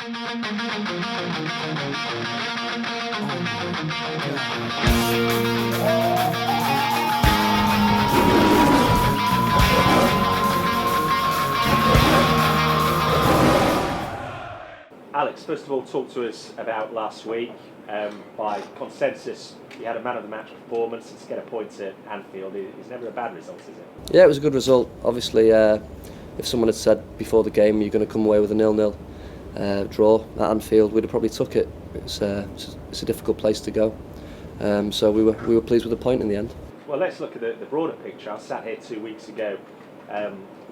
Alex, first of all, talk to us about last week. By consensus, you had a man of the match performance, and to get a point at Anfield is never a bad result, is it? Yeah, it was a good result. Obviously, if someone had said before the game you're going to come away with a 0-0 draw at Anfield, we'd have probably took it. It's a difficult place to go, so we were pleased with the point in the end. Well, let's look at the broader picture. I sat here 2 weeks ago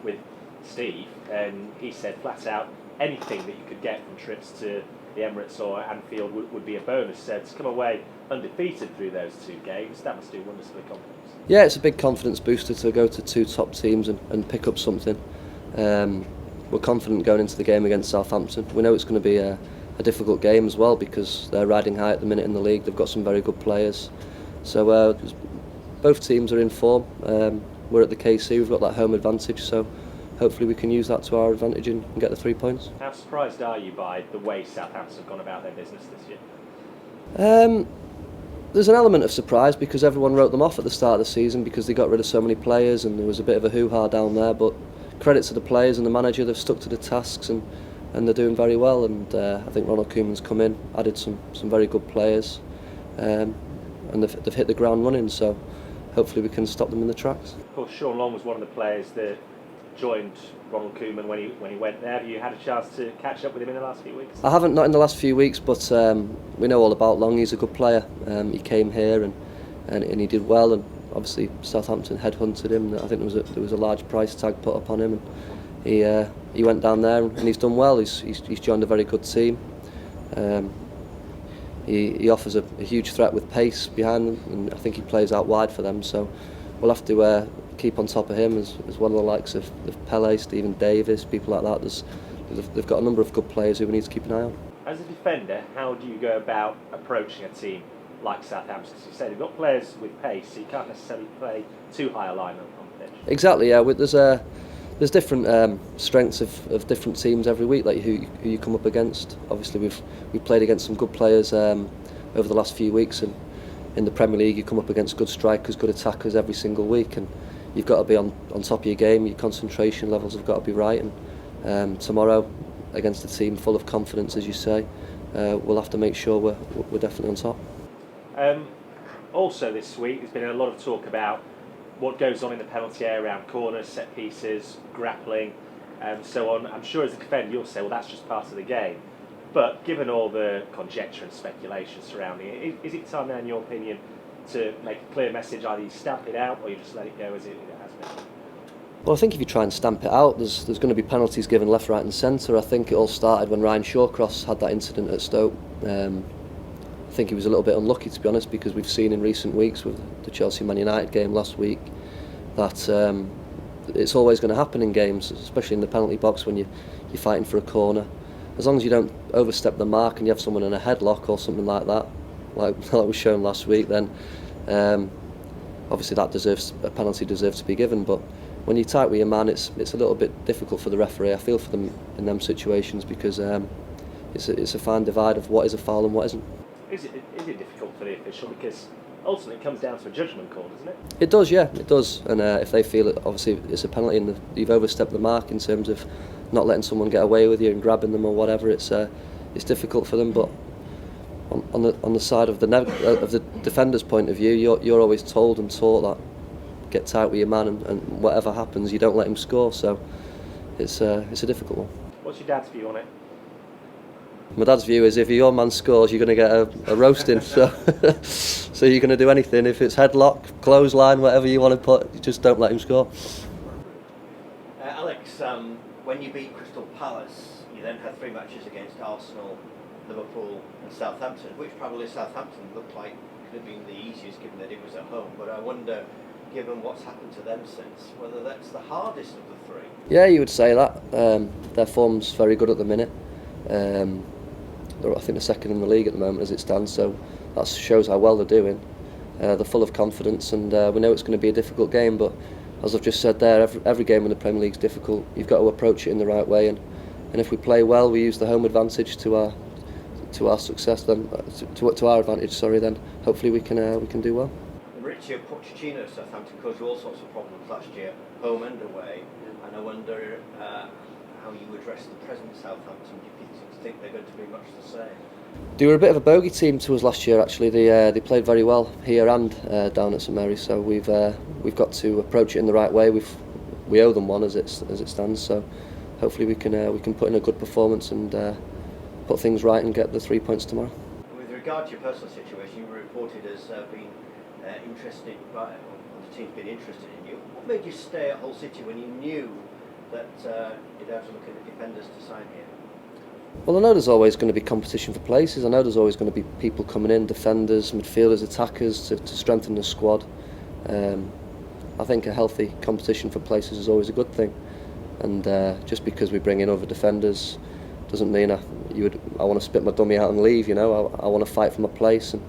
with Steve, and he said flat out anything that you could get from trips to the Emirates or Anfield would be a bonus. So to come away undefeated through those two games, that must do wonders for the confidence. Yeah, it's a big confidence booster to go to two top teams and pick up something. We're confident going into the game against Southampton. We know it's going to be a difficult game as well because they're riding high at the minute in the league. They've got some very good players. So both teams are in form. We're at the KC, we've got that home advantage, so hopefully we can use that to our advantage and get the 3 points. How surprised are you by the way Southampton have gone about their business this year? There's an element of surprise because everyone wrote them off at the start of the season because they got rid of so many players and there was a bit of a hoo-ha down there, but credit to the players and the manager, they've stuck to the tasks and they're doing very well, and I think Ronald Koeman's come in, added some very good players, and they've hit the ground running, so hopefully we can stop them in the tracks. Of course, Sean Long was one of the players that joined Ronald Koeman when he went there. Have you had a chance to catch up with him in the last few weeks? I haven't, not in the last few weeks, but we know all about Long. He's a good player. He came here and he did well, and obviously Southampton headhunted him. I think there was a large price tag put up on him, and he went down there and he's done well. He's joined a very good team. He offers a huge threat with pace behind him, and I think he plays out wide for them. So we'll have to keep on top of him as one of the likes of Pele, Stephen Davis, people like that. They've got a number of good players who we need to keep an eye on. As a defender, how do you go about approaching a team like Southampton? As you say, they've got players with pace, so you can't necessarily play too high a line on the pitch. Exactly, yeah. There's different strengths of different teams every week, like who you come up against. Obviously, we've played against some good players over the last few weeks, and in the Premier League, you come up against good strikers, good attackers every single week, and you've got to be on top of your game. Your concentration levels have got to be right, and tomorrow against a team full of confidence, as you say, we'll have to make sure we're definitely on top. Also this week there's been a lot of talk about what goes on in the penalty area around corners, set pieces, grappling and so on. I'm sure as a defender you'll say, well, that's just part of the game, but given all the conjecture and speculation surrounding it, is it time now in your opinion to make a clear message, either you stamp it out or you just let it go as it has been? Well, I think if you try and stamp it out, there's going to be penalties given left, right and centre. I think it all started when Ryan Shawcross had that incident at Stoke. I think he was a little bit unlucky, to be honest, because we've seen in recent weeks with the Chelsea-Man United game last week that it's always going to happen in games, especially in the penalty box when you're fighting for a corner. As long as you don't overstep the mark and you have someone in a headlock or something like that, like was shown last week, then obviously a penalty deserves to be given. But when you're tight with your man, it's a little bit difficult for the referee. I feel for them in them situations because it's a fine divide of what is a foul and what isn't. Is it difficult for the official, because ultimately it comes down to a judgment call, doesn't it? It does, yeah, it does. And if they feel it, obviously it's a penalty and you've overstepped the mark in terms of not letting someone get away with you and grabbing them or whatever, it's difficult for them. But on the side of the defender's point of view, you're always told and taught that get tight with your man and whatever happens, you don't let him score. So it's a difficult one. What's your dad's view on it? My dad's view is if your man scores, you're going to get a roasting. So you're going to do anything. If it's headlock, clothesline, whatever you want to put, you just don't let him score. Alex, when you beat Crystal Palace, you then had 3 matches against Arsenal, Liverpool and Southampton, which probably Southampton looked like could have been the easiest given that it was at home. But I wonder, given what's happened to them since, whether that's the hardest of the 3. Yeah, you would say that. Their form's very good at the minute. I think they're second in the league at the moment as it stands, so that shows how well they're doing. They're full of confidence, and we know it's going to be a difficult game, but as I've just said there, every game in the Premier League is difficult. You've got to approach it in the right way, and and if we play well, we use the home advantage to our success. Then to our advantage. Sorry. Then hopefully we can do well. Mauricio Pochettino at Southampton caused you all sorts of problems last year, home and away, and I wonder how you address the present Southampton. Do you think they're going to be much the same? They were a bit of a bogey team to us last year. Actually, they played very well here and down at St Mary's. So we've got to approach it in the right way. We owe them one as it stands. So hopefully we can put in a good performance and put things right and get the 3 points tomorrow. With regard to your personal situation, you were reported as being interested by, or the team's been interested in you. What made you stay at Hull City when you knew that you'd have to look at the defenders to sign here? Well, I know there's always going to be competition for places. I know there's always going to be people coming in, defenders, midfielders, attackers, to strengthen the squad. I think a healthy competition for places is always a good thing. And just because we bring in other defenders doesn't mean I want to spit my dummy out and leave. You know, I want to fight for my place. And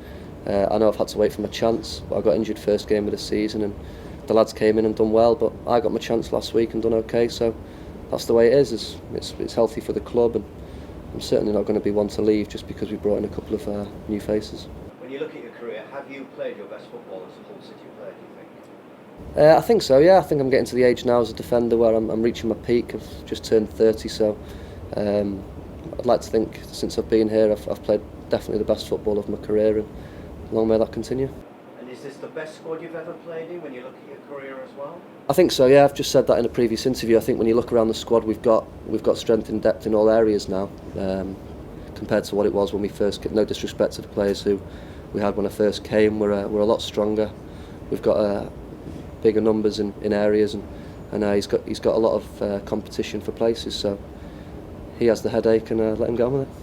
I know I've had to wait for my chance. But I got injured first game of the season, and the lads came in and done well. But I got my chance last week and done okay. So that's the way it is. It's healthy for the club, and I'm certainly not going to be one to leave just because we brought in a couple of new faces. When you look at your career, have you played your best football as a Hull City player, do you think? I think so, yeah. I think I'm getting to the age now as a defender where I'm reaching my peak. I've just turned 30, so I'd like to think since I've been here I've played definitely the best football of my career, and long may that continue. And is this the best squad you've ever played in when you look at your career as well? I think so, yeah. I've just said that in a previous interview. I think when you look around the squad, we've got strength and depth in all areas now, compared to what it was when we first came. No disrespect to the players who we had when I first came. We're a lot stronger. We've got bigger numbers in areas, and he's got a lot of competition for places. So he has the headache, and let him go on with it.